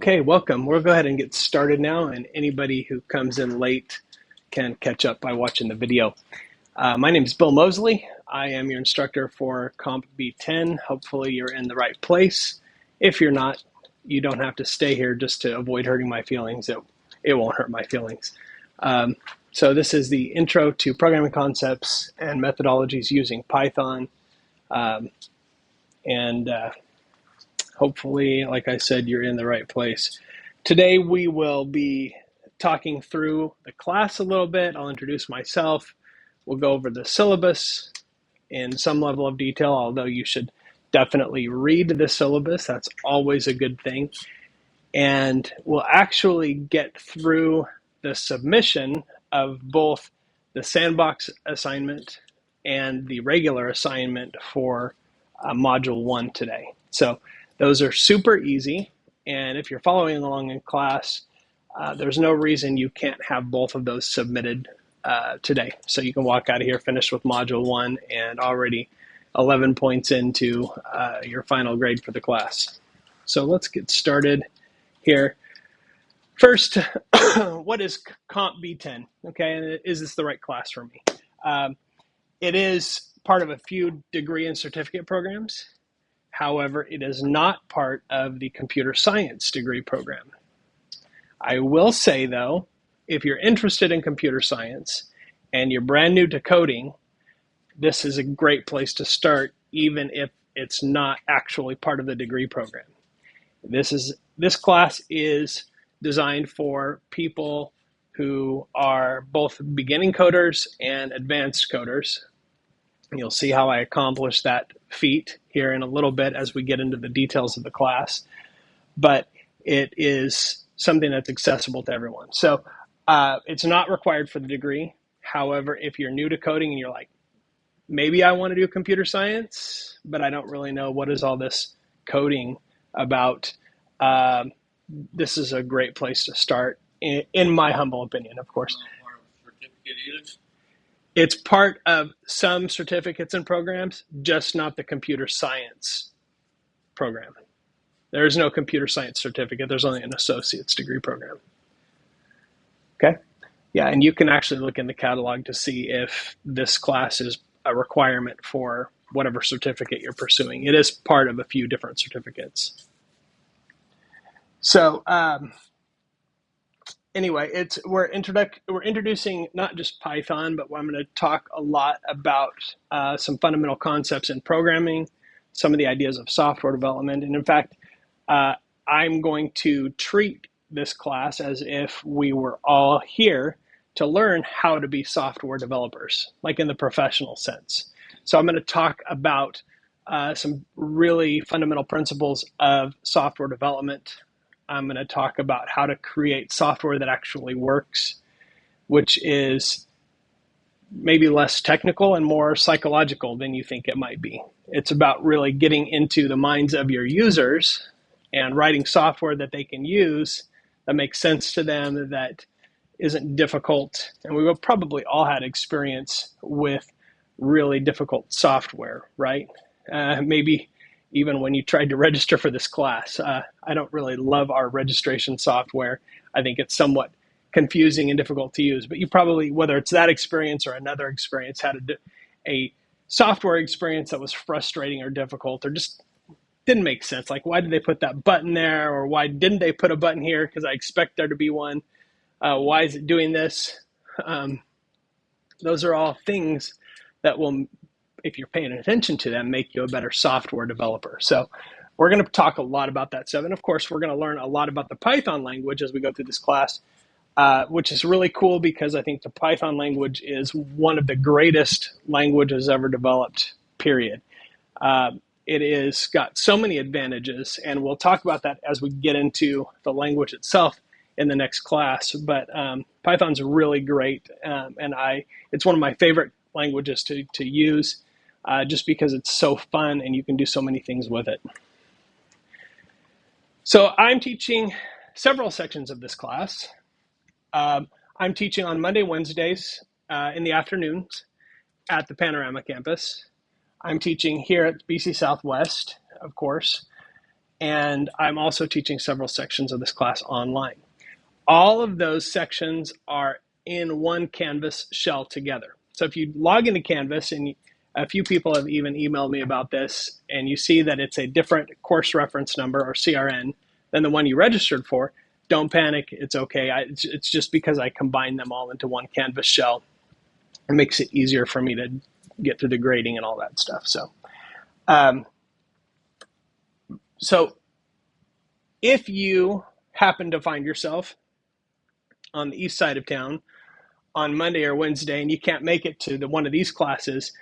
Okay, welcome. We'll go ahead and get started now, and anybody who comes in late can catch up by watching the video. My name is Bill Mosley. I am your instructor for Comp B10. Hopefully you're in the right place. If you're not, you don't have to stay here just to avoid hurting my feelings. It won't hurt my feelings. So this is the Intro to Programming Concepts and Methodologies using Python. Hopefully, like I said, you're in the right place. Today we will be talking through the class a little bit. I'll introduce myself. We'll go over the syllabus in some level of detail, although you should definitely read the syllabus. That's always a good thing. And we'll actually get through the submission of both the sandbox assignment and the regular assignment for Module 1 today. So those are super easy, and if you're following along in class, there's no reason you can't have both of those submitted today. So you can walk out of here finished with Module 1 and already 11 points into your final grade for the class. So let's get started here. First, what is Comp B10? Okay, and is this the right class for me? It is part of a few degree and certificate programs. However, it is not part of the computer science degree program. I will say, though, if you're interested in computer science and you're brand new to coding, this is a great place to start, even if it's not actually part of the degree program. This class is designed for people who are both beginning coders and advanced coders. You'll see how I accomplish that feat here in a little bit as we get into the details of the class. But it is something that's accessible to everyone. So it's not required for the degree. However, if you're new to coding and you're like, maybe I want to do computer science, but I don't really know what is all this coding about, this is a great place to start, in my humble opinion, of course. It's part of some certificates and programs, just not the computer science program. There is no computer science certificate. There's only an associate's degree program. Okay? Yeah, and you can actually look in the catalog to see if this class is a requirement for whatever certificate you're pursuing. It is part of a few different certificates. So, anyway, we're introducing not just Python, but I'm going to talk a lot about some fundamental concepts in programming, some of the ideas of software development. And in fact, I'm going to treat this class as if we were all here to learn how to be software developers, like in the professional sense. So I'm going to talk about some really fundamental principles of software development. I'm going to talk about how to create software that actually works, which is maybe less technical and more psychological than you think it might be. It's about really getting into the minds of your users and writing software that they can use that makes sense to them, that isn't difficult. And we've probably all had experience with really difficult software, right? Maybe even when you tried to register for this class. I don't really love our registration software. I think it's somewhat confusing and difficult to use, but you probably, whether it's that experience or another experience, had a software experience that was frustrating or difficult or just didn't make sense. Like, why did they put that button there? Or why didn't they put a button here? Because I expect there to be one. Why is it doing this? Those are all things that will, if you're paying attention to them, make you a better software developer. So we're going to talk a lot about that stuff. And of course, we're going to learn a lot about the Python language as we go through this class, which is really cool because I think the Python language is one of the greatest languages ever developed, period. It is got so many advantages, and we'll talk about that as we get into the language itself in the next class. But Python's really great, and it's one of my favorite languages to use. Just because it's so fun and you can do so many things with it. So I'm teaching several sections of this class. I'm teaching on Monday, Wednesdays in the afternoons at the Panorama campus. I'm teaching here at BC Southwest, of course. and I'm also teaching several sections of this class online. All of those sections are in one Canvas shell together. So if you log into Canvas, and a few people have even emailed me about this, and you see that it's a different course reference number, or CRN, than the one you registered for, don't panic. It's okay. It's just because I combined them all into one Canvas shell. It makes it easier for me to get through the grading and all that stuff. So if you happen to find yourself on the east side of town on Monday or Wednesday and you can't make it to one of these classes,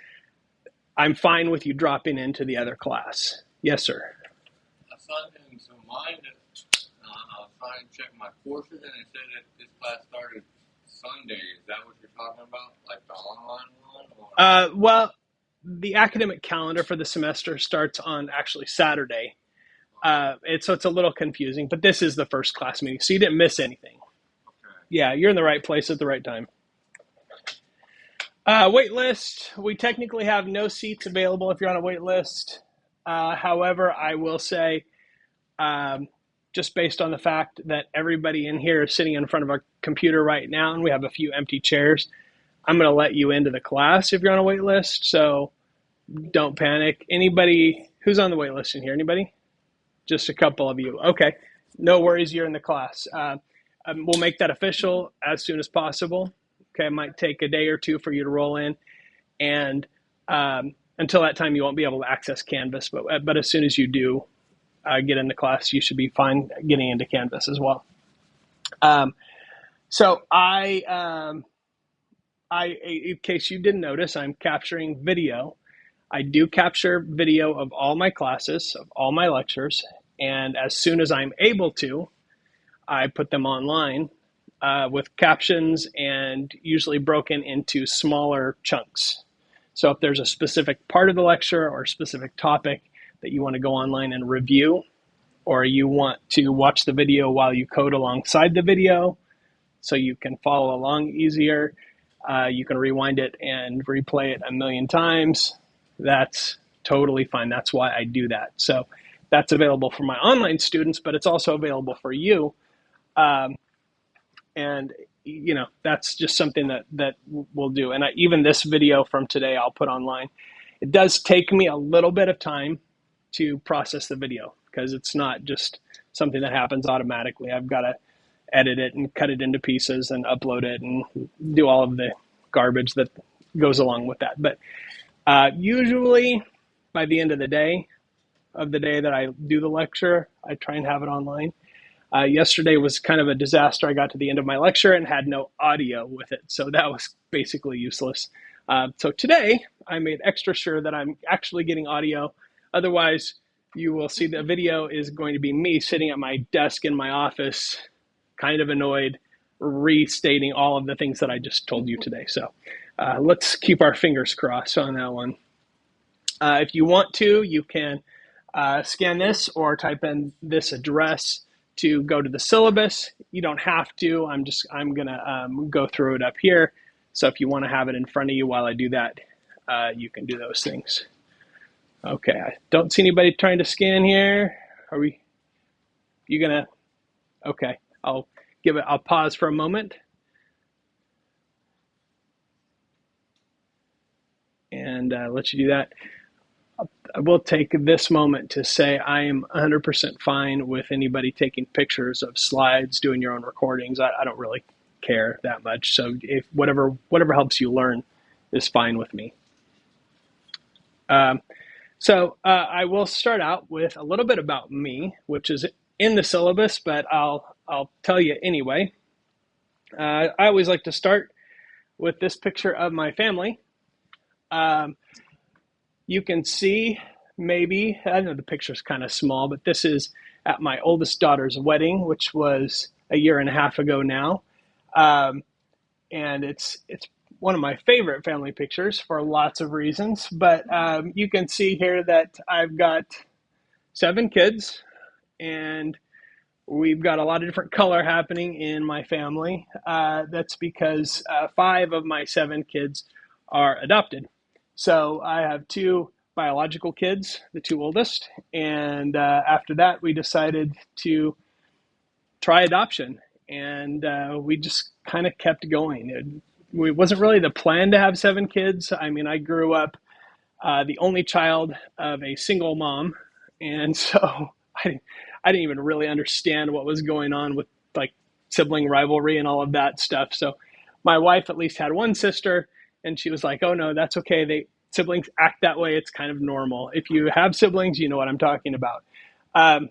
I'm fine with you dropping into the other class. Yes, sir. I signed into mine. I was trying to check my courses, and it said that this class started Sunday. Is that what you're talking about, like the online one? Or? Well, the academic calendar for the semester starts on actually Saturday. So it's a little confusing, but this is the first class meeting, so you didn't miss anything. Okay. Yeah, you're in the right place at the right time. Wait list. We technically have no seats available if you're on a wait list. However, I will say, just based on the fact that everybody in here is sitting in front of a computer right now and we have a few empty chairs, I'm going to let you into the class if you're on a wait list, so don't panic. Anybody who's on the wait list in here? Anybody? Just a couple of you. Okay. No worries. You're in the class. We'll make that official as soon as possible. Okay. It might take a day or two for you to roll in. And until that time, you won't be able to access Canvas. But as soon as you do get in the class, you should be fine getting into Canvas as well. So in case you didn't notice, I'm capturing video. I do capture video of all my classes, of all my lectures, and as soon as I'm able to, I put them online with captions and usually broken into smaller chunks. So if there's a specific part of the lecture or a specific topic that you want to go online and review, or you want to watch the video while you code alongside the video so you can follow along easier, you can rewind it and replay it a million times. That's totally fine. That's why I do that. So that's available for my online students, but it's also available for you. And that's just something that we'll do. And even this video from today, I'll put online. It does take me a little bit of time to process the video because it's not just something that happens automatically. I've got to edit it and cut it into pieces and upload it and do all of the garbage that goes along with that. But usually by the end of the day that I do the lecture, I try and have it online. Yesterday was kind of a disaster. I got to the end of my lecture and had no audio with it. So that was basically useless. So today I made extra sure that I'm actually getting audio. Otherwise, you will see the video is going to be me sitting at my desk in my office, kind of annoyed, restating all of the things that I just told you today. So let's keep our fingers crossed on that one. If you want to, you can scan this or type in this address to go to the syllabus. You don't have to. I'm gonna go through it up here. So if you want to have it in front of you while I do that, you can do those things. Okay, I don't see anybody trying to scan here. You gonna? Okay, I'll pause for a moment. And let you do that. I will take this moment to say I am 100% fine with anybody taking pictures of slides, doing your own recordings. I don't really care that much. So if whatever helps you learn is fine with me. So I will start out with a little bit about me, which is in the syllabus, but I'll tell you anyway. I always like to start with this picture of my family. You can see maybe, I know the picture's kind of small, but this is at my oldest daughter's wedding, which was a year and a half ago now. And it's one of my favorite family pictures for lots of reasons. But you can see here that I've got 7 kids, and we've got a lot of different color happening in my family. That's because 5 of my 7 kids are adopted. So I have 2 biological kids, the two oldest. And after that, we decided to try adoption. And we just kind of kept going. It wasn't really the plan to have 7 kids. I mean, I grew up the only child of a single mom. And so I didn't even really understand what was going on with like sibling rivalry and all of that stuff. So my wife at least had one sister, and she was like, "Oh no, that's okay. Siblings act that way. It's kind of normal. If you have siblings, you know what I'm talking about." Um,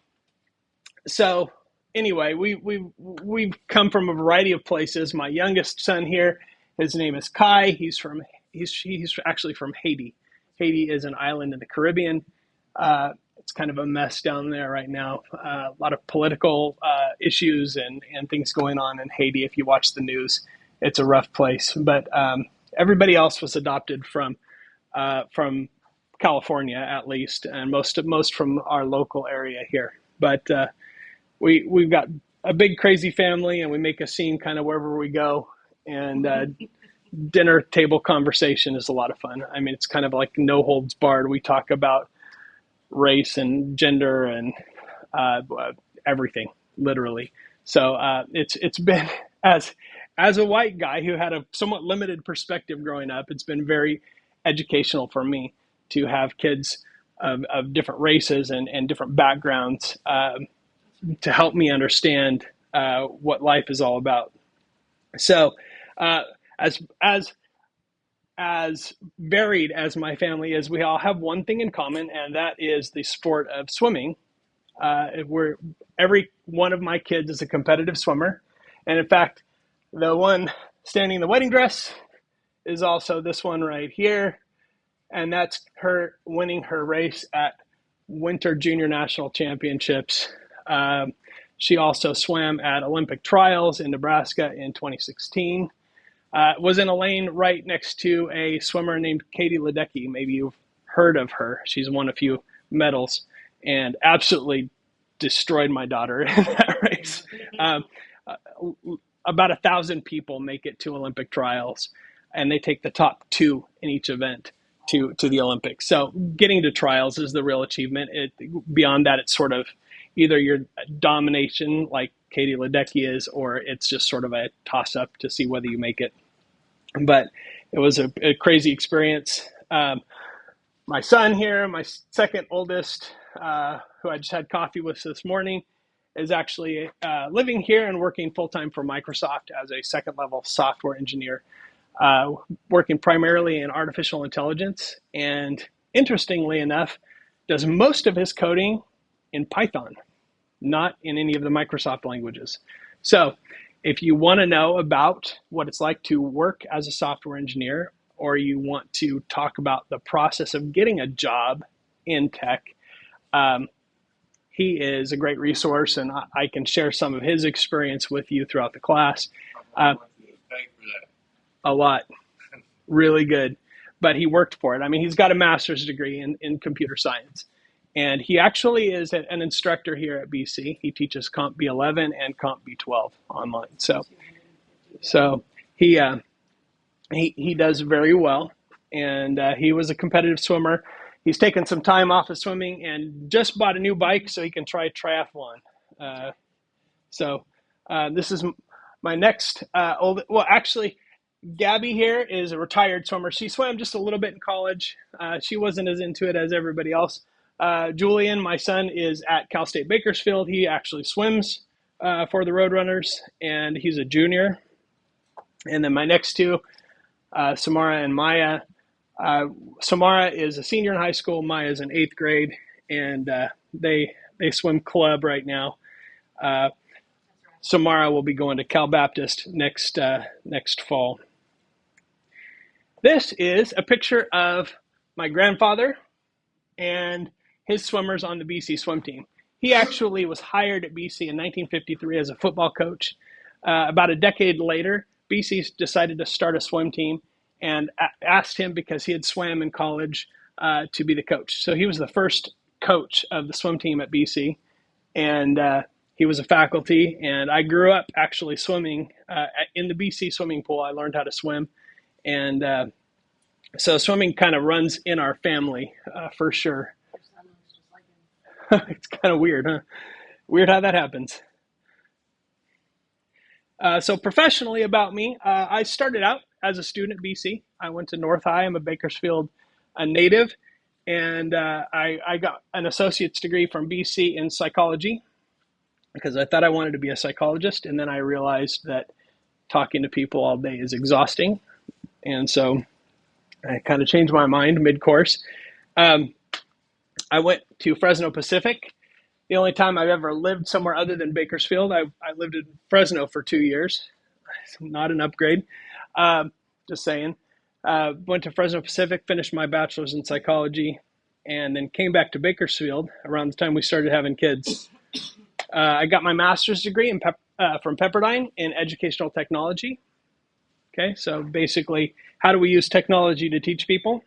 so anyway, we've come from a variety of places. My youngest son here, his name is Kai. He's actually from Haiti. Haiti is an island in the Caribbean. It's kind of a mess down there right now. A lot of political issues and things going on in Haiti. If you watch the news, it's a rough place. But everybody else was adopted from California, at least, and most from our local area here. But we've got a big crazy family, and we make a scene kind of wherever we go. And dinner table conversation is a lot of fun. I mean, it's kind of like no holds barred. We talk about race and gender and uh, everything, literally. So it's been as a white guy who had a somewhat limited perspective growing up, it's been very educational for me to have kids of different races and different backgrounds to help me understand what life is all about. So, uh, as as varied as my family is, we all have one thing in common, and that is the sport of swimming. Where every one of my kids is a competitive swimmer, and in fact, the one standing in the wedding dress is also this one right here, and that's her winning her race at Winter Junior National Championships. Um, she also swam at Olympic trials in Nebraska in 2016. Was in a lane right next to a swimmer named Katie Ledecky. Maybe you've heard of her. She's won a few medals and absolutely destroyed my daughter in that race. Um, uh, about 1,000 people make it to Olympic trials, and they take the top 2 in each event to the Olympics. So getting to trials is the real achievement. Beyond that, it's sort of either your domination like Katie Ledecky is, or it's just sort of a toss up to see whether you make it. But it was a crazy experience. My son here, my second oldest, who I just had coffee with this morning, is actually living here and working full time for Microsoft as a second level software engineer, working primarily in artificial intelligence. And interestingly enough, does most of his coding in Python, not in any of the Microsoft languages. So if you want to know about what it's like to work as a software engineer, or you want to talk about the process of getting a job in tech, he is a great resource, and I can share some of his experience with you throughout the class. A lot. Really good. But he worked for it. I mean, he's got a master's degree in computer science. And he actually is an instructor here at BC. He teaches Comp B11 and Comp B12 online. So he does very well. And he was a competitive swimmer. He's taken some time off of swimming and just bought a new bike so he can try triathlon. This is my next actually, Gabby here is a retired swimmer. She swam just a little bit in college. She wasn't as into it as everybody else. Julian, my son, is at Cal State Bakersfield. He actually swims for the Roadrunners, and he's a junior. And then my next two, Samara and Maya. Samara is a senior in high school. Maya is in 8th grade, and they swim club right now. Samara will be going to Cal Baptist next fall. This is a picture of my grandfather and his swimmers on the BC swim team. He actually was hired at BC in 1953 as a football coach. About a decade later, BC decided to start a swim team and asked him, because he had swam in college, to be the coach. So he was the first coach of the swim team at BC, and he was a faculty. And I grew up actually swimming in the BC swimming pool. I learned how to swim, and So swimming kind of runs in our family for sure. It's kind of weird, huh? Weird how that happens. So professionally about me, I started out as a student at BC. I went to North High. I'm a Bakersfield native, and I got an associate's degree from BC in psychology because I thought I wanted to be a psychologist, and then I realized that talking to people all day is exhausting, and so I kind of changed my mind mid-course. Um, I went to Fresno Pacific. The only time I've ever lived somewhere other than Bakersfield, I lived in Fresno for 2 years. Not an upgrade. Just saying. Went to Fresno Pacific, finished my bachelor's in psychology, and then came back to Bakersfield around the time we started having kids. I got my master's degree from Pepperdine in educational technology. Okay, so basically, how do we use technology to teach people?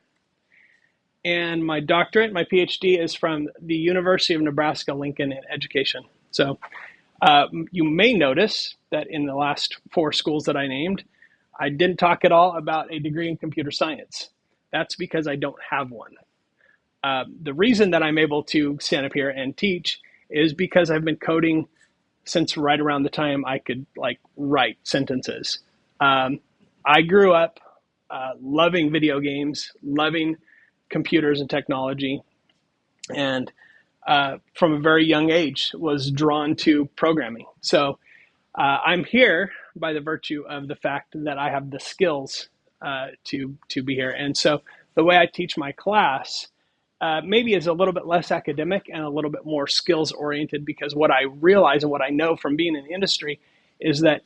And my doctorate, my Ph.D., is from the University of Nebraska-Lincoln in education. So you may notice that in the last 4 schools that I named, I didn't talk at all about a degree in computer science. That's because I don't have one. The reason that I'm able to stand up here and teach is because I've been coding since right around the time I could write sentences. I grew up loving video games, loving computers and technology, and from a very young age was drawn to programming. So I'm here by the virtue of the fact that I have the skills to be here. And so the way I teach my class maybe is a little bit less academic and a little bit more skills oriented, because what I realize and what I know from being in the industry is that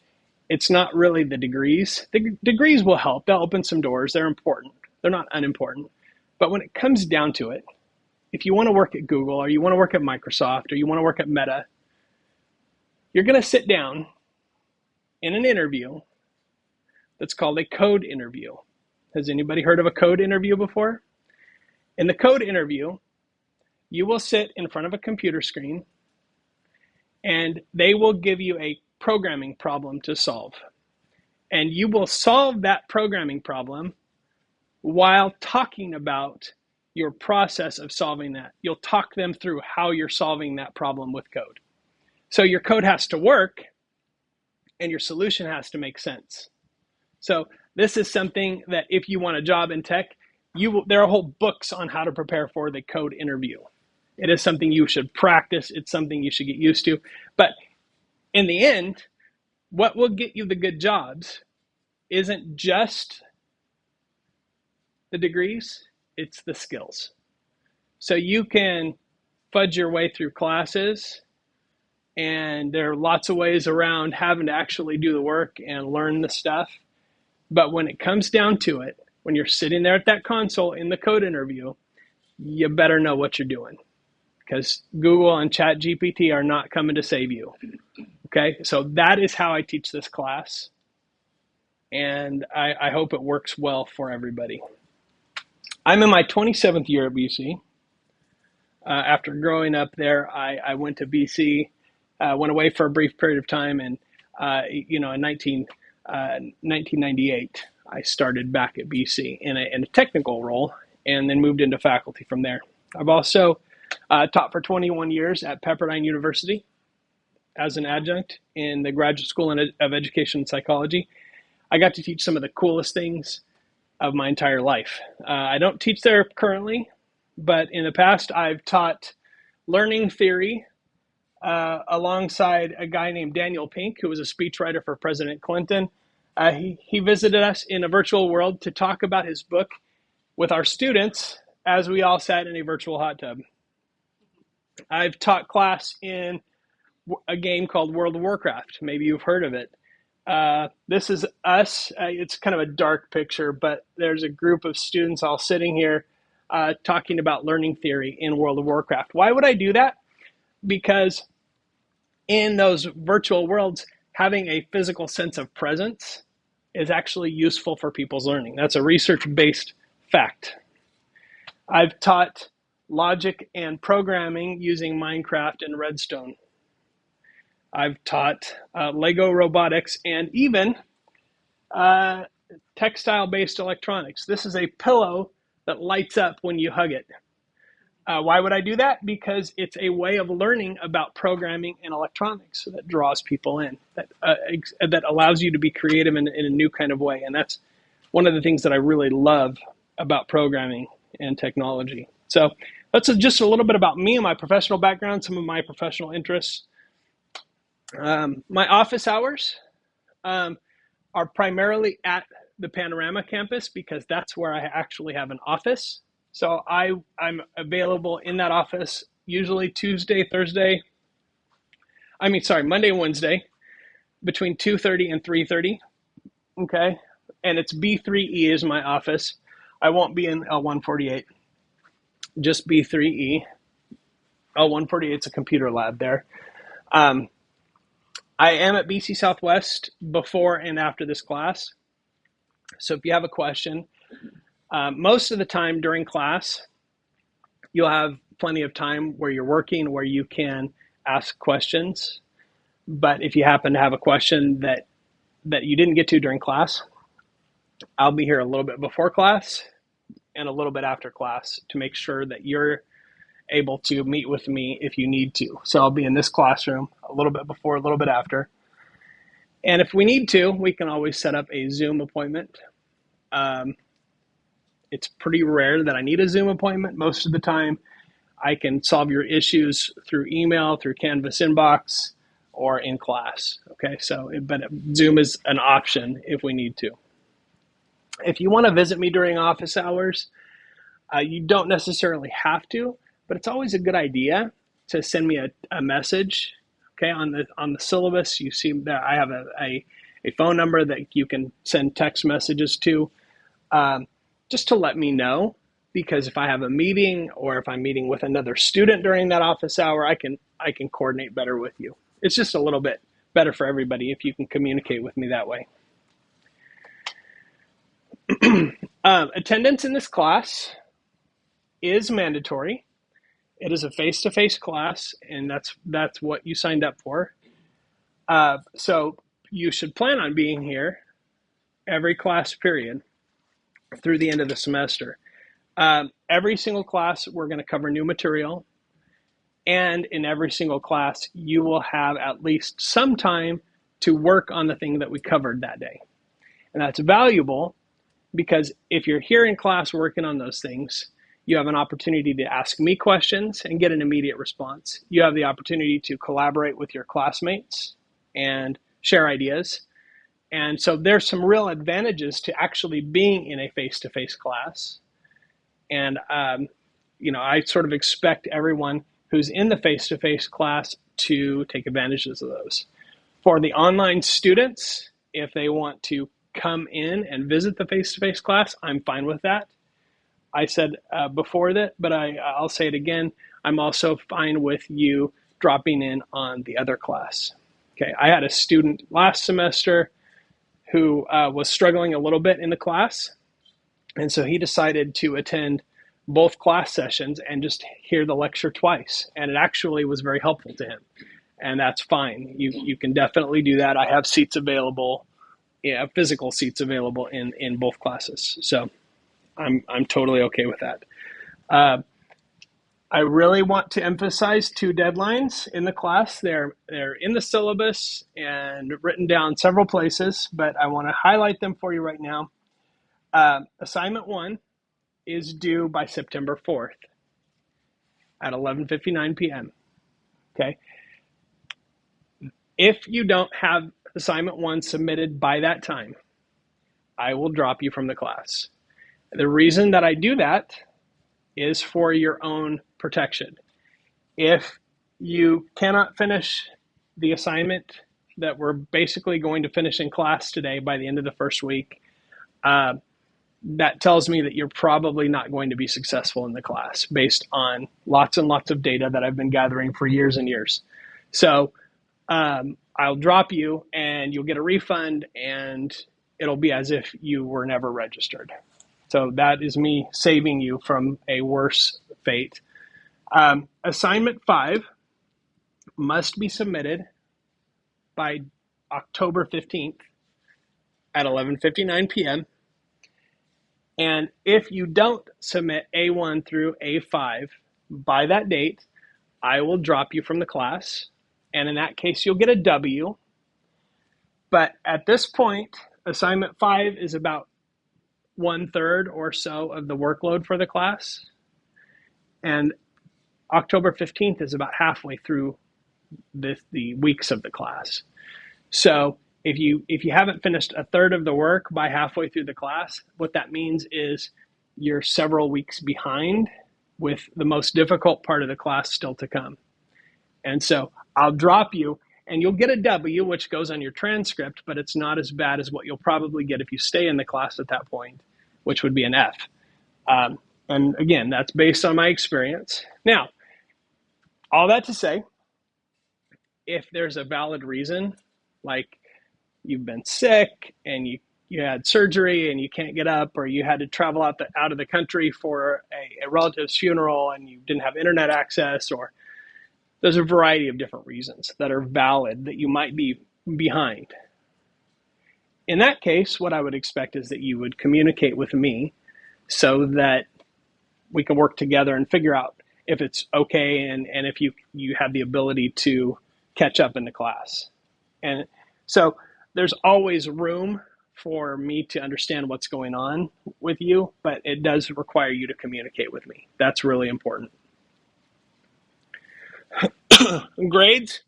it's not really the degrees. The degrees will help. They'll open some doors. They're important. They're not unimportant. But when it comes down to it, if you want to work at Google or you want to work at Microsoft or you want to work at Meta, you're going to sit down in an interview that's called a code interview. Has anybody heard of a code interview before? In the code interview, you will sit in front of a computer screen and they will give you a programming problem to solve. And you will solve that programming problem while talking about your process of solving that. You'll talk them through how you're solving that problem with code. So your code has to work and your solution has to make sense. So this is something that if you want a job in tech, there are whole books on how to prepare for the code interview. It is something you should practice. It's something you should get used to. But in the end, what will get you the good jobs isn't just the degrees, it's the skills. So you can fudge your way through classes, and there are lots of ways around having to actually do the work and learn the stuff. But when it comes down to it, when you're sitting there at that console in the code interview, you better know what you're doing, because Google and ChatGPT are not coming to save you. Okay, so that is how I teach this class, and I hope it works well for everybody. I'm in my 27th year at BC. After growing up there, I went to BC, went away for a brief period of time, and in 1998, I started back at BC in a technical role, and then moved into faculty from there. I've also taught for 21 years at Pepperdine University as an adjunct in the Graduate School of Education and Psychology. I got to teach some of the coolest things of my entire life. I don't teach there currently, but in the past I've taught learning theory alongside a guy named Daniel Pink, who was a speechwriter for President Clinton. He visited us in a virtual world to talk about his book with our students as we all sat in a virtual hot tub. I've taught class in a game called World of Warcraft. Maybe you've heard of it. This is us. It's kind of a dark picture, but there's a group of students all sitting here talking about learning theory in World of Warcraft. Why would I do that? Because in those virtual worlds, having a physical sense of presence is actually useful for people's learning. That's a research-based fact. I've taught logic and programming using Minecraft and Redstone. I've taught Lego robotics and even textile-based electronics. This is a pillow that lights up when you hug it. Why would I do that? Because it's a way of learning about programming and electronics that draws people in, that allows you to be creative in a new kind of way. And that's one of the things that I really love about programming and technology. So that's just a little bit about me and my professional background, some of my professional interests. My office hours are primarily at the Panorama campus because that's where I actually have an office. So I'm available in that office usually Monday and Wednesday between 2:30 and 3:30. Okay. And it's B3E is my office. I won't be in L148, just B3E. L148 is a computer lab there. I am at BC Southwest before and after this class. So if you have a question, most of the time during class, you'll have plenty of time where you're working, where you can ask questions. But if you happen to have a question that you didn't get to during class, I'll be here a little bit before class and a little bit after class to make sure that you're able to meet with me if you need to. So I'll be in this classroom a little bit before, a little bit after. And if we need to, we can always set up a Zoom appointment. It's pretty rare that I need a Zoom appointment. Most of the time, I can solve your issues through email, through Canvas inbox, or in class. Okay, but Zoom is an option if we need to. If you want to visit me during office hours, you don't necessarily have to, but it's always a good idea to send me a message. Okay, on the syllabus, you see that I have a phone number that you can send text messages to, just to let me know. Because if I have a meeting or if I'm meeting with another student during that office hour, I can coordinate better with you. It's just a little bit better for everybody if you can communicate with me that way. Attendance in this class is mandatory. It is a face-to-face class, and that's what you signed up for. So you should plan on being here every class period through the end of the semester. Every single class, we're going to cover new material. And in every single class, you will have at least some time to work on the thing that we covered that day. And that's valuable because if you're here in class working on those things, you have an opportunity to ask me questions and get an immediate response. You have the opportunity to collaborate with your classmates and share ideas. And so there's some real advantages to actually being in a face-to-face class. And, I sort of expect everyone who's in the face-to-face class to take advantages of those. For the online students, if they want to come in and visit the face-to-face class, I'm fine with that. I said before that, but I'll say it again. I'm also fine with you dropping in on the other class. Okay, I had a student last semester who was struggling a little bit in the class. And so he decided to attend both class sessions and just hear the lecture twice. And it actually was very helpful to him. And that's fine. You can definitely do that. I have seats available, physical seats available in both classes. So I'm totally okay with that. I really want to emphasize two deadlines in the class. They're in the syllabus and written down several places, but I want to highlight them for you right now. Assignment 1 is due by September 4th at 11:59 p.m. Okay. If you don't have assignment 1 submitted by that time, I will drop you from the class. The reason that I do that is for your own protection. If you cannot finish the assignment that we're basically going to finish in class today by the end of the first week, that tells me that you're probably not going to be successful in the class based on lots and lots of data that I've been gathering for years and years. So I'll drop you and you'll get a refund and it'll be as if you were never registered. So that is me saving you from a worse fate. Assignment 5 must be submitted by October 15th. at 11:59 p.m. And if you don't submit A1 through A5 by that date, I will drop you from the class. And in that case, you'll get a W. But at this point, assignment 5 is about 1/3 or so of the workload for the class. And October 15th is about halfway through the weeks of the class. So if you haven't finished a third of the work by halfway through the class, what that means is you're several weeks behind with the most difficult part of the class still to come. And so I'll drop you and you'll get a W, which goes on your transcript, but it's not as bad as what you'll probably get if you stay in the class at that point, which would be an F. And again, that's based on my experience. Now, all that to say, if there's a valid reason, like you've been sick and you had surgery and you can't get up, or you had to travel out of the country for a relative's funeral and you didn't have internet access, or there's a variety of different reasons that are valid that you might be behind. In that case, what I would expect is that you would communicate with me so that we can work together and figure out if it's okay and if you have the ability to catch up in the class. And so there's always room for me to understand what's going on with you, but it does require you to communicate with me. That's really important. Grades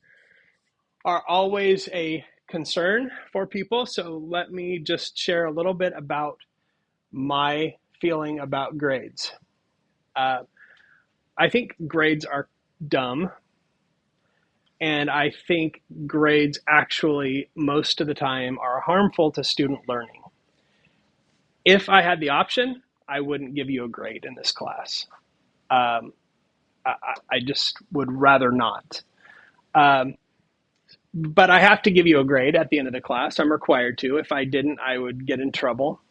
are always a concern for people, so let me just share a little bit about my feeling about grades. I think grades are dumb, and I think grades actually most of the time are harmful to student learning. If I had the option, I wouldn't give you a grade in this class. I just would rather not. But I have to give you a grade at the end of the class. I'm required to. If I didn't, I would get in trouble.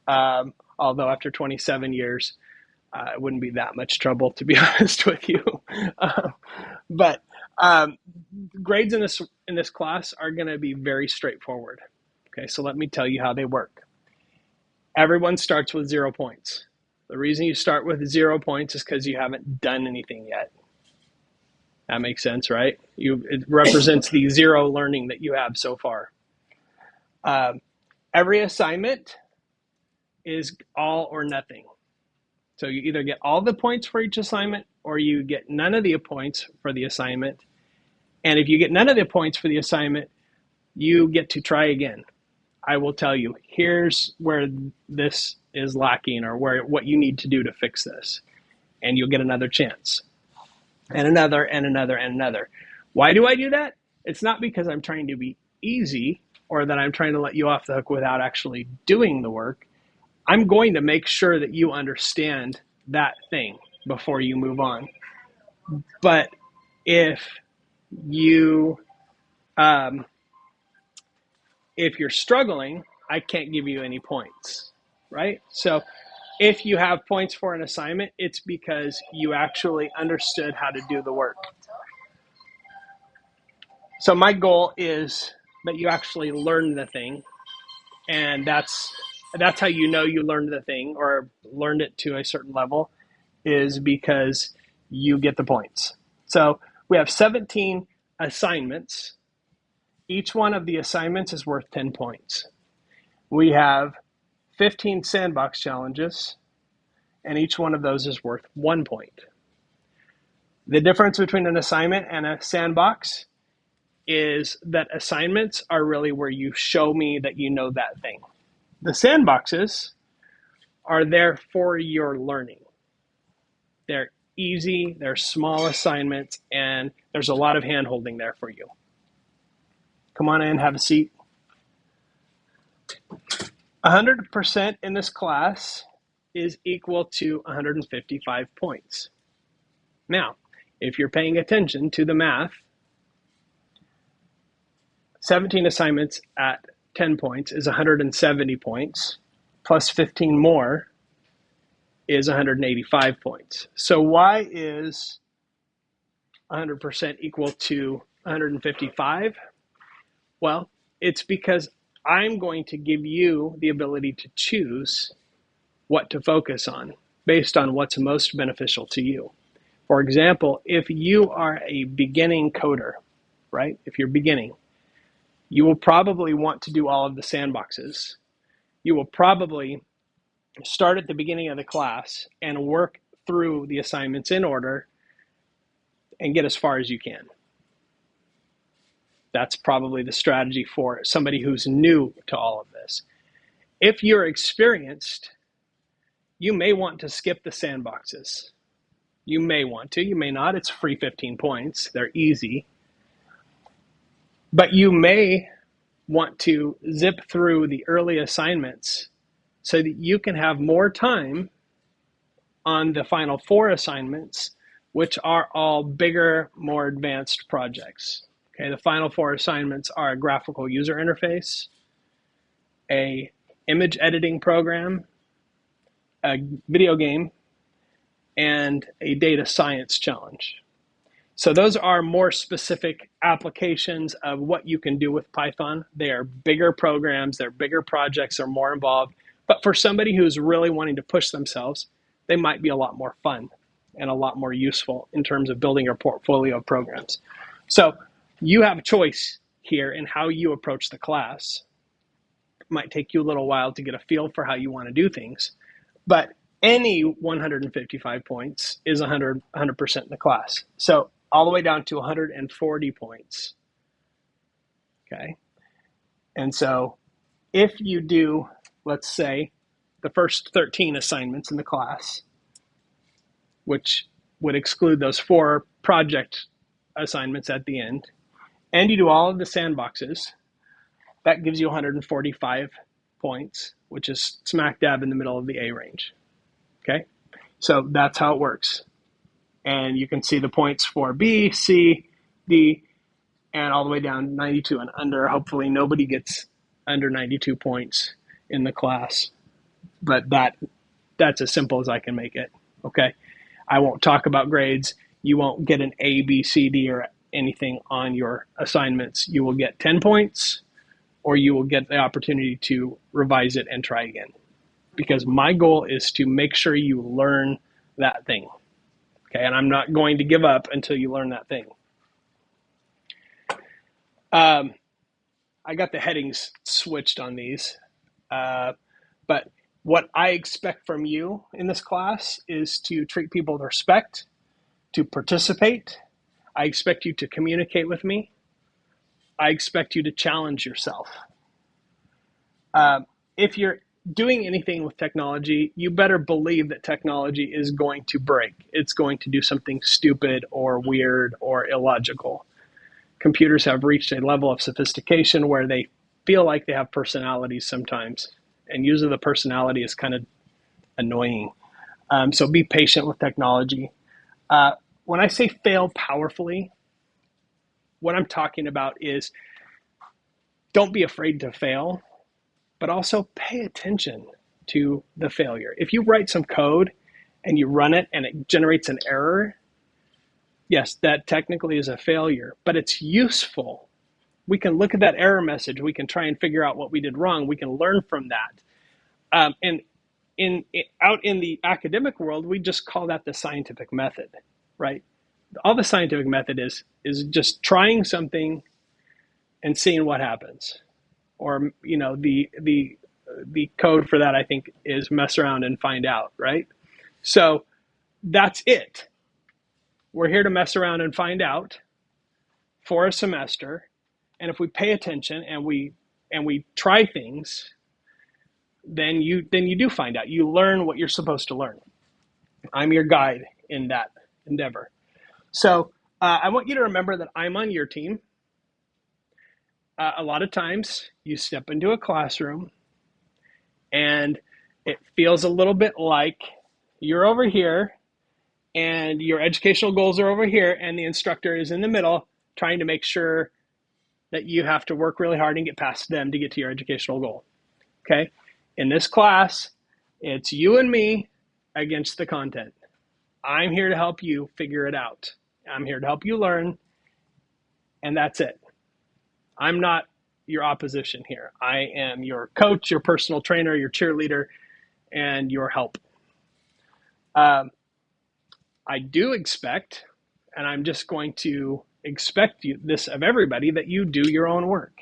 Although after 27 years, it wouldn't be that much trouble, to be honest with you. But grades in this class are going to be very straightforward. Okay, so let me tell you how they work. Everyone starts with 0 points. The reason you start with 0 points is because you haven't done anything yet. That makes sense, right? It represents the zero learning that you have so far. Every assignment is all or nothing. So you either get all the points for each assignment or you get none of the points for the assignment. And if you get none of the points for the assignment, you get to try again. I will tell you, here's where this is lacking or what you need to do to fix this. And you'll get another chance. And another, and another, and another. Why do I do that? It's not because I'm trying to be easy or that I'm trying to let you off the hook without actually doing the work. I'm going to make sure that you understand that thing before you move on. But if you're struggling, I can't give you any points, right? So if you have points for an assignment, it's because you actually understood how to do the work. So my goal is that you actually learn the thing, and that's how you know you learned the thing or learned it to a certain level, is because you get the points. So we have 17 assignments. Each one of the assignments is worth 10 points. We have 15 sandbox challenges, and each one of those is worth 1 point. The difference between an assignment and a sandbox is that assignments are really where you show me that you know that thing. The sandboxes are there for your learning. They're easy, they're small assignments, and there's a lot of hand-holding there for you. Come on in, have a seat. 100% in this class is equal to 155 points. Now, if you're paying attention to the math, 17 assignments at 10 points is 170 points, plus 15 more is 185 points. So why is 100% equal to 155? Well, it's because I'm going to give you the ability to choose what to focus on based on what's most beneficial to you. For example, if you are a beginning coder, right? If you're beginning, you will probably want to do all of the sandboxes. You will probably start at the beginning of the class and work through the assignments in order and get as far as you can. That's probably the strategy for somebody who's new to all of this. If you're experienced, you may want to skip the sandboxes. You may want to, you may not. It's free 15 points. They're easy. But you may want to zip through the early assignments so that you can have more time on the final 4 assignments, which are all bigger, more advanced projects. Okay, the final 4 assignments are a graphical user interface, a image editing program, a video game, and a data science challenge. So those are more specific applications of what you can do with Python. They are bigger programs, they're bigger projects, they're more involved. But for somebody who's really wanting to push themselves, they might be a lot more fun and a lot more useful in terms of building your portfolio of programs. So you have a choice here in how you approach the class. It might take you a little while to get a feel for how you want to do things, but any 155 points is 100% in the class. So all the way down to 140 points. Okay. And so if you do, let's say, the first 13 assignments in the class, which would exclude those 4 project assignments at the end, and you do all of the sandboxes, that gives you 145 points, which is smack dab in the middle of the A range. Okay. So that's how it works. And you can see the points for B, C, D, and all the way down 92 and under. Hopefully nobody gets under 92 points in the class, but that's as simple as I can make it. Okay. I won't talk about grades. You won't get an A, B, C, D, or anything on your assignments. You will get 10 points, or you will get the opportunity to revise it and try again. Because my goal is to make sure you learn that thing. Okay, and I'm not going to give up until you learn that thing. I got the headings switched on these, but what I expect from you in this class is to treat people with respect, to participate. I expect you to communicate with me. I expect you to challenge yourself. If you're doing anything with technology, you better believe that technology is going to break. It's going to do something stupid or weird or illogical. Computers have reached a level of sophistication where they feel like they have personalities sometimes, and usually the personality is kind of annoying. So be patient with technology. When I say fail powerfully, what I'm talking about is don't be afraid to fail, but also pay attention to the failure. If you write some code and you run it and it generates an error, yes, that technically is a failure, but it's useful. We can look at that error message. We can try and figure out what we did wrong. We can learn from that. And out in the academic world, we just call that the scientific method, right? All the scientific method is just trying something and seeing what happens. Or, you know, the code for that, I think, is mess around and find out, right? So that's it. We're here to mess around and find out for a semester. And if we pay attention and we try things, then you do find out. You learn what you're supposed to learn. I'm your guide in that endeavor. So I want you to remember that I'm on your team. A lot of times you step into a classroom and it feels a little bit like you're over here and your educational goals are over here and the instructor is in the middle trying to make sure that you have to work really hard and get past them to get to your educational goal. Okay? In this class, it's you and me against the content. I'm here to help you figure it out. I'm here to help you learn, and that's it. I'm not your opposition here. I am your coach, your personal trainer, your cheerleader, and your help. I do expect, and I'm just going to expect this of everybody, that you do your own work.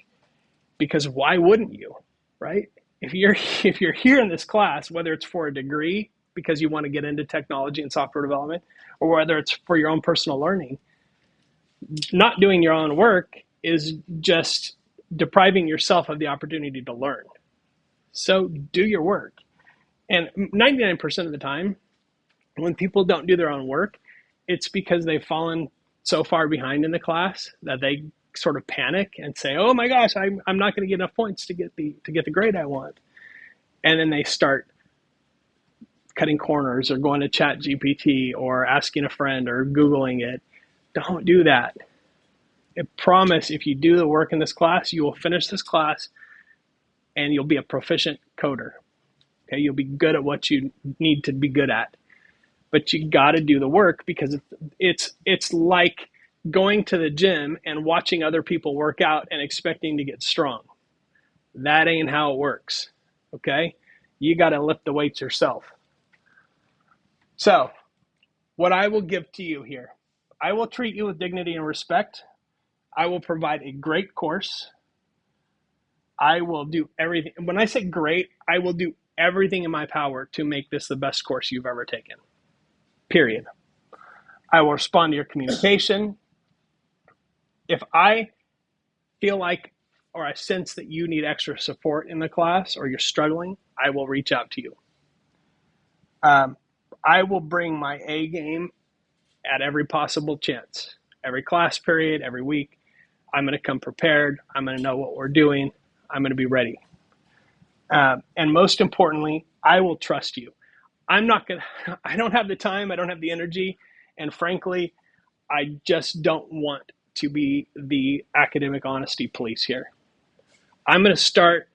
Because why wouldn't you, right? If you're here in this class, whether it's for a degree because you want to get into technology and software development, or whether it's for your own personal learning, not doing your own work is just depriving yourself of the opportunity to learn. So do your work. And 99% of the time, when people don't do their own work, it's because they've fallen so far behind in the class that they sort of panic and say, "Oh my gosh, I'm not going to get enough points to get the grade I want," and then they start cutting corners or going to Chat GPT or asking a friend or Googling it. Don't do that. I promise, if you do the work in this class, you will finish this class and you'll be a proficient coder. Okay, you'll be good at what you need to be good at. But you got to do the work, because it's like going to the gym and watching other people work out and expecting to get strong. That ain't how it works. Okay? You got to lift the weights yourself. So, what I will give to you here, I will treat you with dignity and respect. I will provide a great course. I will do everything. When I say great, I will do everything in my power to make this the best course you've ever taken. Period. I will respond to your communication. If I feel like, or I sense that you need extra support in the class or you're struggling, I will reach out to you. I will bring my A game at every possible chance. Every class period, every week, I'm going to come prepared. I'm going to know what we're doing. I'm going to be ready. And most importantly, I will trust you. I don't have the time. I don't have the energy. And frankly, I just don't want to be the academic honesty police here. I'm going to start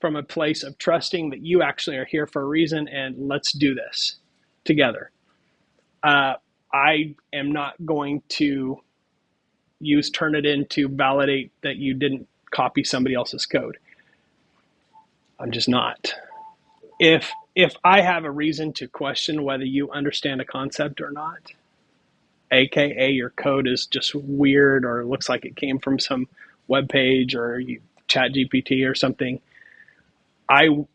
from a place of trusting that you actually are here for a reason, and let's do this together. I am not going to use Turnitin to validate that you didn't copy somebody else's code. I'm just not. If I have a reason to question whether you understand a concept or not, aka your code is just weird or looks like it came from some web page or Chat GPT or something,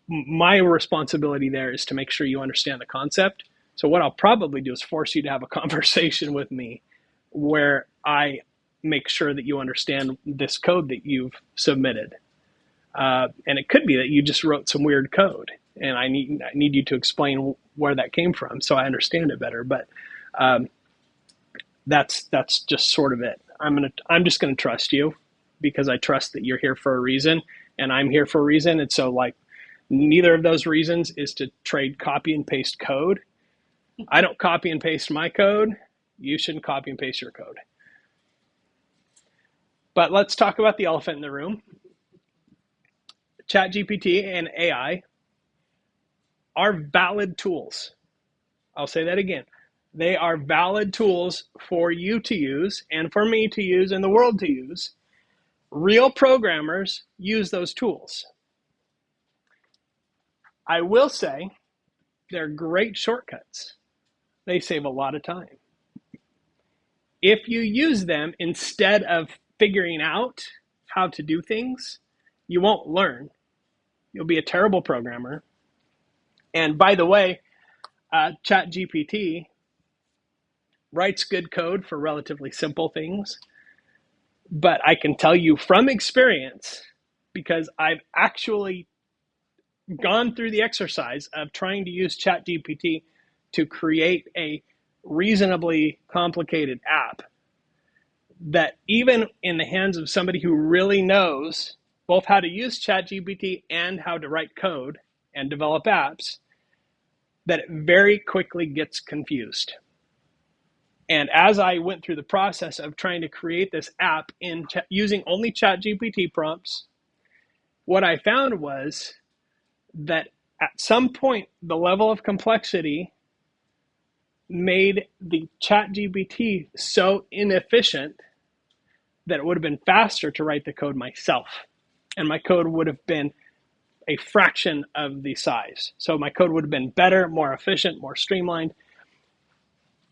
my responsibility there is to make sure you understand the concept. So what I'll probably do is force you to have a conversation with me where I make sure that you understand this code that you've submitted. And it could be that you just wrote some weird code, and I need you to explain where that came from so I understand it better. But that's just sort of it. I'm just gonna trust you, because I trust that you're here for a reason, and I'm here for a reason. And so, like, neither of those reasons is to trade copy and paste code. I don't copy and paste my code. You shouldn't copy and paste your code. But let's talk about the elephant in the room. ChatGPT and AI are valid tools. I'll say that again. They are valid tools for you to use and for me to use and the world to use. Real programmers use those tools. I will say they're great shortcuts. They save a lot of time. If you use them instead of figuring out how to do things, you won't learn. You'll be a terrible programmer. And by the way, ChatGPT writes good code for relatively simple things. But I can tell you from experience, because I've actually gone through the exercise of trying to use ChatGPT to create a reasonably complicated app, that even in the hands of somebody who really knows both how to use ChatGPT and how to write code and develop apps, that it very quickly gets confused. And as I went through the process of trying to create this app using only ChatGPT prompts, what I found was that at some point, the level of complexity made the ChatGPT so inefficient that it would have been faster to write the code myself. and my code would have been a fraction of the size. So my code would have been better, more efficient, more streamlined.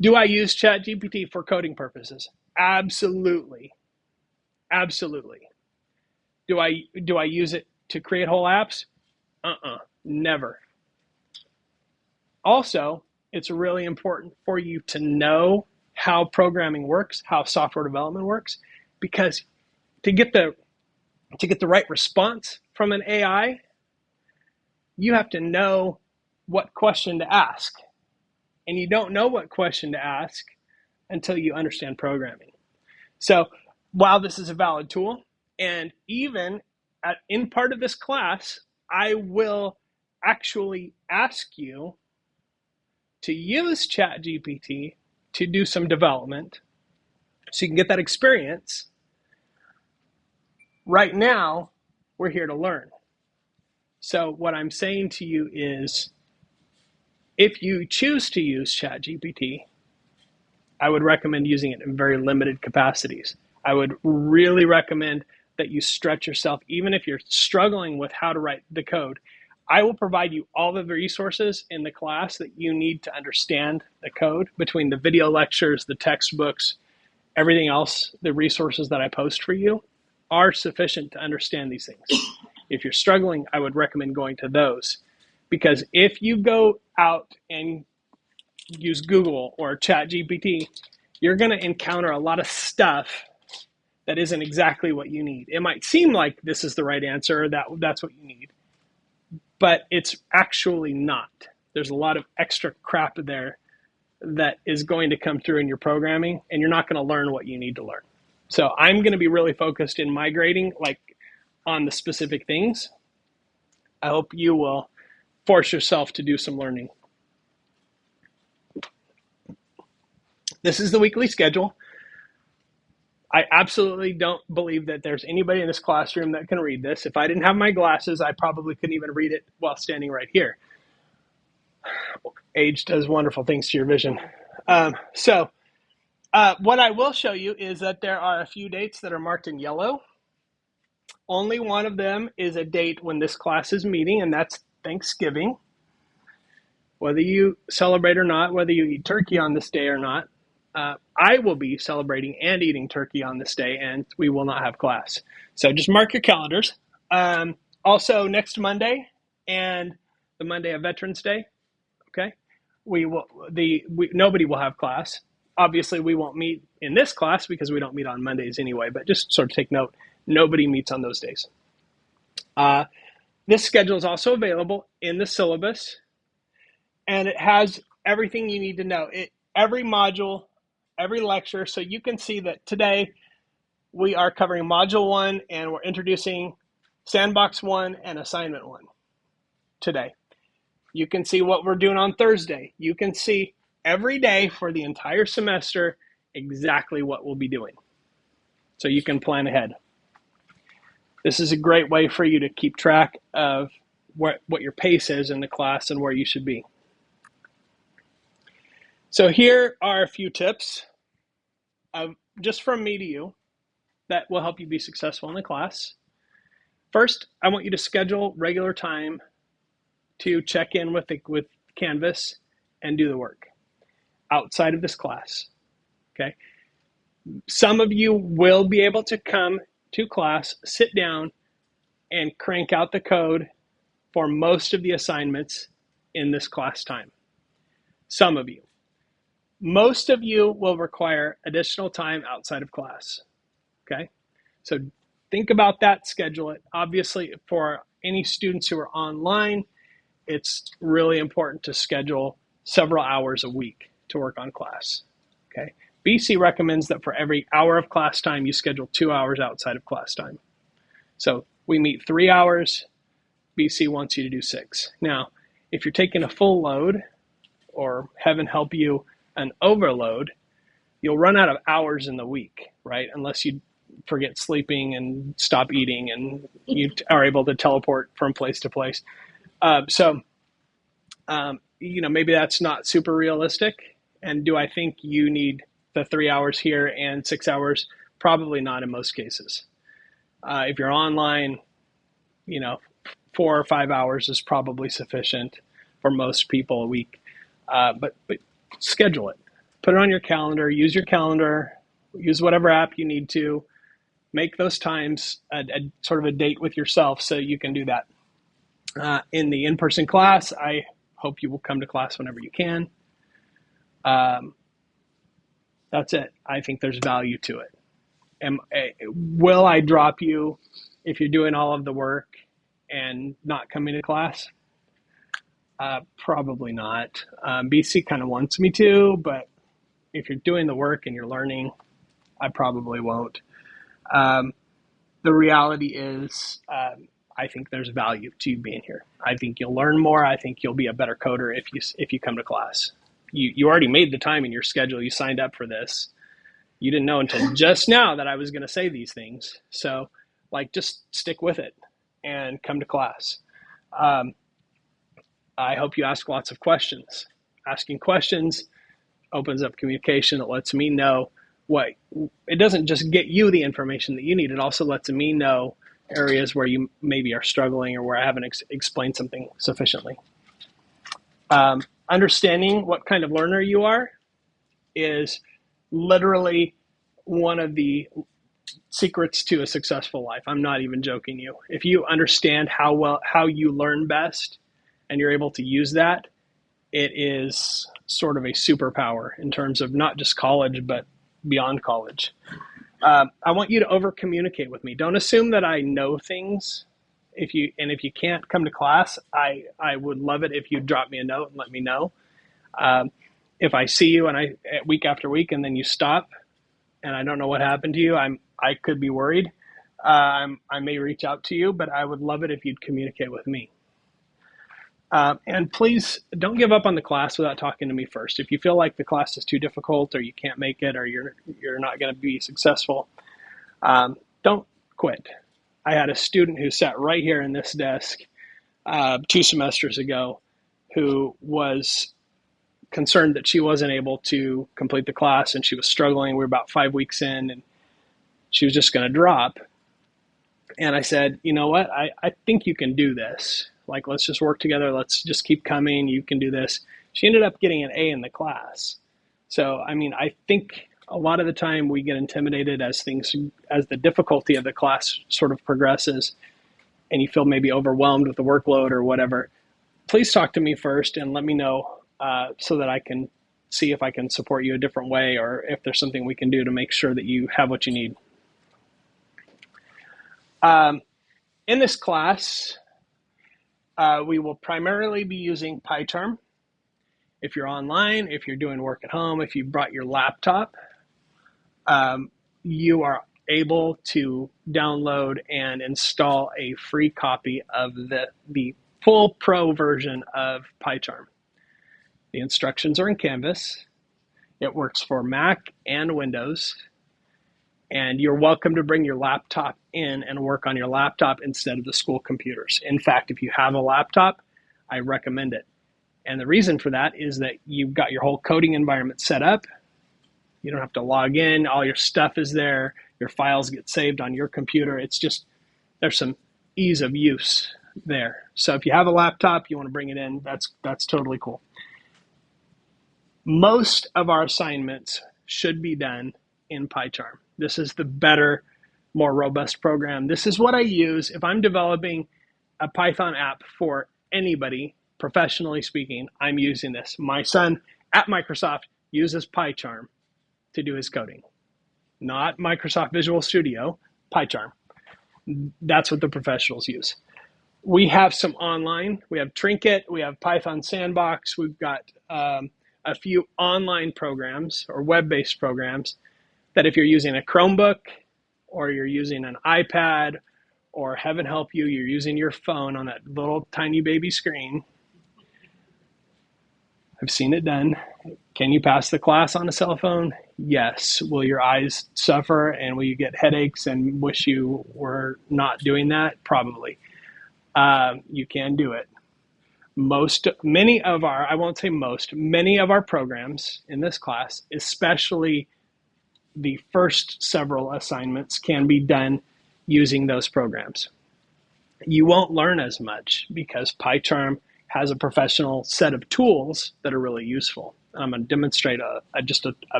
Do I use ChatGPT for coding purposes? Absolutely. Absolutely. Do I use it to create whole apps? Never. Also, it's really important for you to know how programming works, how software development works, because to get the right response from an AI, you have to know what question to ask. And you don't know what question to ask until you understand programming. So while this is a valid tool, and even in part of this class, I will actually ask you to use ChatGPT to do some development so you can get that experience. Right now, we're here to learn. So what I'm saying to you is, if you choose to use ChatGPT, I would recommend using it in very limited capacities. I would really recommend that you stretch yourself, even if you're struggling with how to write the code. I will provide you all of the resources in the class that you need to understand the code, between the video lectures, the textbooks, everything else. The resources that I post for you are sufficient to understand these things. If you're struggling, I would recommend going to those, because if you go out and use Google or ChatGPT, you're going to encounter a lot of stuff that isn't exactly what you need. It might seem like this is the right answer, or that's what you need, but it's actually not. There's a lot of extra crap there that is going to come through in your programming, and you're not going to learn what you need to learn. So I'm going to be really focused in migrating on the specific things. I hope you will force yourself to do some learning. This is the weekly schedule. I absolutely don't believe that there's anybody in this classroom that can read this. If I didn't have my glasses, I probably couldn't even read it while standing right here. Age does wonderful things to your vision. What I will show you is that there are a few dates that are marked in yellow. Only one of them is a date when this class is meeting, and that's Thanksgiving. Whether you celebrate or not, whether you eat turkey on this day or not, I will be celebrating and eating turkey on this day, and we will not have class. So just mark your calendars. Also, next Monday and the Monday of Veterans Day, okay, nobody will have class. Obviously, we won't meet in this class because we don't meet on Mondays anyway, but just sort of take note, nobody meets on those days. This schedule is also available in the syllabus, and it has everything you need to know. Every module, every lecture, so you can see that today we are covering Module 1, and we're introducing Sandbox 1 and Assignment 1 today. You can see what we're doing on Thursday. You can see every day for the entire semester exactly what we'll be doing, so you can plan ahead. This is a great way for you to keep track of what your pace is in the class and where you should be. So here are a few tips just from me to you that will help you be successful in the class. First, I want you to schedule regular time to check in with Canvas and do the work outside of this class, okay? Some of you will be able to come to class, sit down, and crank out the code for most of the assignments in this class time. Some of you. Most of you will require additional time outside of class, okay? So think about that, schedule it. Obviously, for any students who are online, it's really important to schedule several hours a week to work on class, okay? BC recommends that for every hour of class time, you schedule 2 hours outside of class time. So we meet 3 hours, BC wants you to do 6. Now, if you're taking a full load, or heaven help you, an overload, you'll run out of hours in the week, right? Unless you forget sleeping and stop eating and you are able to teleport from place to place. Maybe that's not super realistic. And do I think you need the 3 hours here and 6 hours? Probably not in most cases. If you're online, 4 or 5 hours is probably sufficient for most people a week. But schedule it. Put it on your calendar. Use your calendar. Use whatever app you need to. Make those times a sort of a date with yourself so you can do that. In the in-person class, I hope you will come to class whenever you can. That's it. I think there's value to it. Will I drop you if you're doing all of the work and not coming to class? Probably not. BC kind of wants me to, but if you're doing the work and you're learning, I probably won't. The reality is, I think there's value to you being here. I think you'll learn more. I think you'll be a better coder if you come to class. You already made the time in your schedule. You signed up for this. You didn't know until just now that I was going to say these things. So, just stick with it and come to class. I hope you ask lots of questions. Asking questions opens up communication. It lets me know it doesn't just get you the information that you need. It also lets me know areas where you maybe are struggling or where I haven't explained something sufficiently. Understanding what kind of learner you are is literally one of the secrets to a successful life. I'm not even joking you. If you understand how you learn best and you're able to use that, it is sort of a superpower in terms of not just college, but beyond college. I want you to over communicate with me. Don't assume that I know things. If you can't come to class, I would love it if you drop me a note and let me know. If I see you and week after week and then you stop and I don't know what happened to you, I could be worried. I may reach out to you, but I would love it if you'd communicate with me. And please don't give up on the class without talking to me first. If you feel like the class is too difficult or you can't make it or you're not going to be successful, don't quit. I had a student who sat right here in this desk 2 semesters ago who was concerned that she wasn't able to complete the class and she was struggling. We were about 5 weeks in and she was just going to drop. And I said, you know what? I think you can do this. Let's just work together. Let's just keep coming. You can do this. She ended up getting an A in the class. So, I think a lot of the time we get intimidated as the difficulty of the class sort of progresses and you feel maybe overwhelmed with the workload or whatever. Please talk to me first and let me know so that I can see if I can support you a different way or if there's something we can do to make sure that you have what you need. In this class, we will primarily be using PyCharm. If you're online, if you're doing work at home, if you brought your laptop, you are able to download and install a free copy of the full pro version of PyCharm. The instructions are in Canvas. It works for Mac and Windows. And you're welcome to bring your laptop in and work on your laptop instead of the school computers. In fact, if you have a laptop, I recommend it. And the reason for that is that you've got your whole coding environment set up. You don't have to log in. All your stuff is there. Your files get saved on your computer. It's just, there's some ease of use there. So if you have a laptop, you want to bring it in, that's totally cool. Most of our assignments should be done in PyCharm. This is the better, more robust program. This is what I use if I'm developing a Python app for anybody, professionally speaking. I'm using this. My son at Microsoft uses PyCharm to do his coding. Not Microsoft Visual Studio, PyCharm. That's what the professionals use. We have some online. We have Trinket. We have Python Sandbox. We've got a few online programs or web-based programs that if you're using a Chromebook or you're using an iPad or heaven help you, you're using your phone on that little tiny baby screen. I've seen it done. Can you pass the class on a cell phone? Yes. Will your eyes suffer and will you get headaches and wish you were not doing that? Probably. You can do it. Many of our programs in this class, especially the first several assignments, can be done using those programs. you won't learn as much because PyCharm has a professional set of tools that are really useful. And I'm going to demonstrate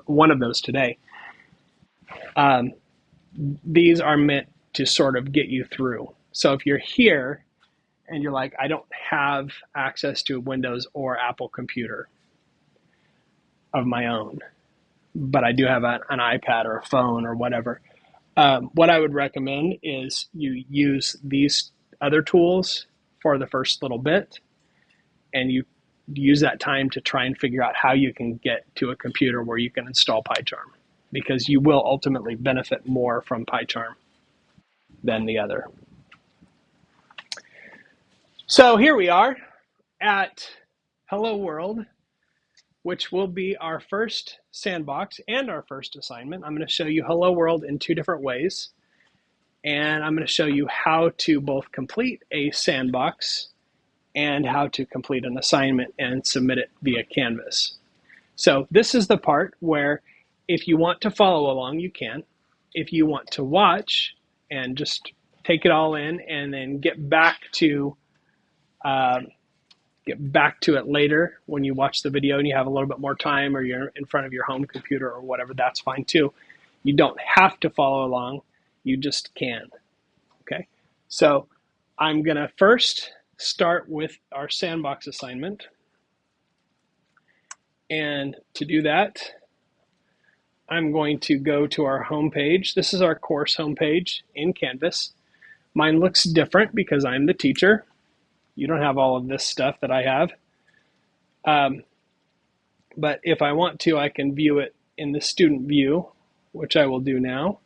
one of those today. These are meant to sort of get you through. So if you're here and you're like, I don't have access to a Windows or Apple computer of my own, but I do have an iPad or a phone or whatever, what I would recommend is you use these other tools for the first little bit, and you use that time to try and figure out how you can get to a computer where you can install PyCharm, because you will ultimately benefit more from PyCharm than the other. So here we are at Hello World, which will be our first sandbox and our first assignment. I'm going to show you Hello World in two different ways. And I'm going to show you how to both complete a sandbox and how to complete an assignment and submit it via Canvas. So this is the part where if you want to follow along, you can. If you want to watch and just take it all in and then get back to it later when you watch the video and you have a little bit more time, or you're in front of your home computer or whatever, that's fine too. You don't have to follow along, you just can. Okay, so I'm going to first start with our sandbox assignment. And to do that, I'm going to go to our home page. This is our course homepage in Canvas. Mine looks different because I'm the teacher. You don't have all of this stuff that I have. But if I want to, I can view it in the student view, which I will do now.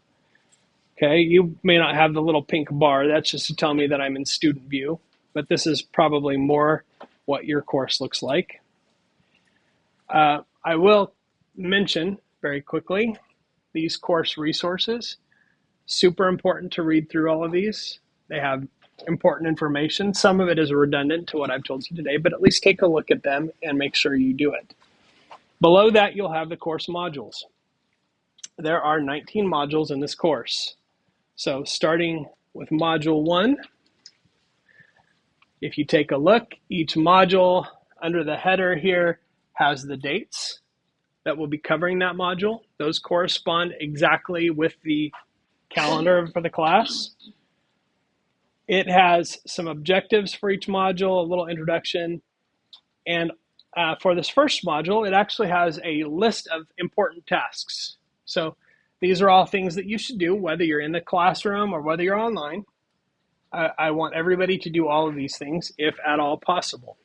Okay, you may not have the little pink bar. That's just to tell me that I'm in student view, but this is probably more what your course looks like. I will mention very quickly these course resources. Super important to read through all of these. They have important information. Some of it is redundant to what I've told you today, but at least take a look at them and make sure you do it. Below that, you'll have the course modules. There are 19 modules in this course. So starting with module 1, if you take a look, each module under the header here has the dates that will be covering that module. Those correspond exactly with the calendar for the class. It has some objectives for each module, a little introduction, and for this first module, it actually has a list of important tasks. So these are all things that you should do, whether you're in the classroom or whether you're online. I want everybody to do all of these things, if at all possible.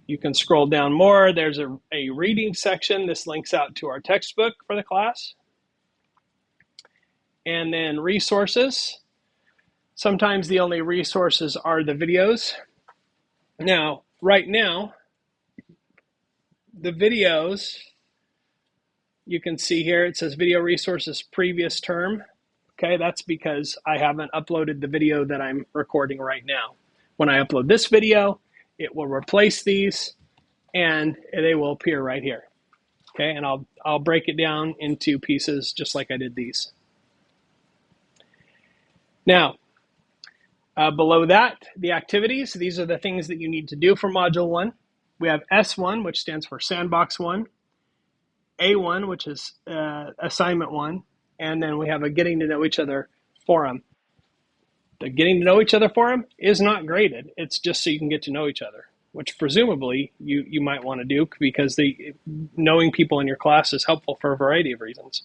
You can scroll down more. There's a reading section. This links out to our textbook for the class. And then resources. Sometimes the only resources are the videos. Now, right now, the videos, you can see here, it says video resources previous term. Okay, that's because I haven't uploaded the video that I'm recording right now. When I upload this video, it will replace these and they will appear right here. Okay, and I'll break it down into pieces just like I did these. Now, below that, the activities, these are the things that you need to do for Module 1. We have S1, which stands for Sandbox 1, A1, which is Assignment 1, and then we have a Getting to Know Each Other forum. The Getting to Know Each Other forum is not graded. It's just so you can get to know each other, which presumably you might want to do because knowing people in your class is helpful for a variety of reasons.